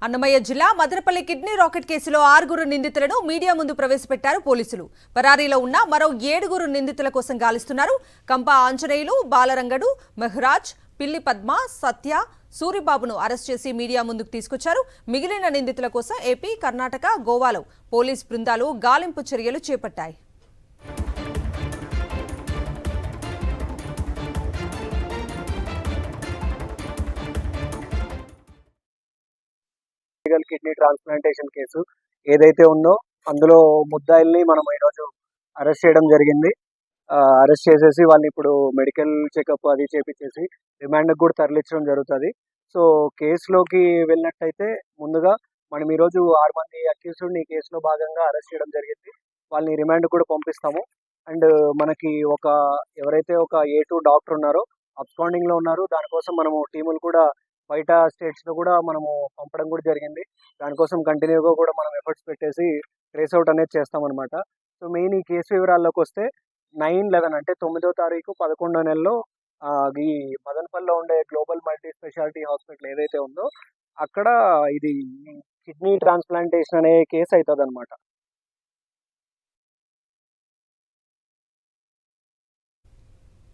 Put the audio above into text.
అన్నమయ్య జిల్లా Madanapalle kidney racket కేసులో 6 నిందితులను మీడియా ముందు ప్రవేశపెట్టారు పోలీసులు. పరారీలో ఉన్న మరో 7 నిందితుల కోసం గాలిస్తున్నారు. కంపా ఆంజనేయులు, బాలరంగడు, మెహ్రాజ్, పిల్లి పద్మ, సత్య, సూరిబాబును అరెస్ట్ చేసి మీడియా ముందుకు తీసుకొచ్చారు. మిగిలిన నిందితుల కోసం ఏపీ, కర్ణాటక, గోవాలో పోలీస్ బృందాలు గాలింపు చర్యలు చేపట్టాయి. కిడ్నీ ట్రాన్స్ప్లాంటేషన్ కేసు ఏదైతే ఉందో అందులో ముద్దాయిల్ని మనం ఈరోజు అరెస్ట్ చేయడం జరిగింది. అరెస్ట్ చేసేసి వాళ్ళని ఇప్పుడు మెడికల్ చెకప్ అది చేపించేసి రిమాండ్కి కూడా తరలించడం జరుగుతుంది. సో కేసులోకి వెళ్ళినట్టయితే ముందుగా మనం ఈరోజు 6 మంది అక్యూజ్డ్ని ఈ కేసులో భాగంగా అరెస్ట్ చేయడం జరిగింది. వాళ్ళని రిమాండ్ కూడా పంపిస్తాము. అండ్ మనకి ఎవరైతే ఒక A2 డాక్టర్ ఉన్నారో అబ్స్కాండింగ్లో ఉన్నారు. దానికోసం మనము టీములు కూడా బయట స్టేట్స్లో కూడా మనము పంపడం కూడా జరిగింది. దానికోసం కంటిన్యూగా కూడా మనం ఎఫర్ట్స్ పెట్టేసి ట్రేస్ అవుట్ అనేది చేస్తామన్నమాట. సో మెయిన్ ఈ కేసు వివరాల్లోకి వస్తే 9/11 అంటే 9వ తారీఖు 11వ నెలలో ఈ మదనపల్లిలో ఉండే గ్లోబల్ మల్టీ స్పెషాలిటీ హాస్పిటల్ ఏదైతే ఉందో అక్కడ ఇది కిడ్నీ ట్రాన్స్ప్లాంటేషన్ అనే కేసు అవుతుంది అనమాట.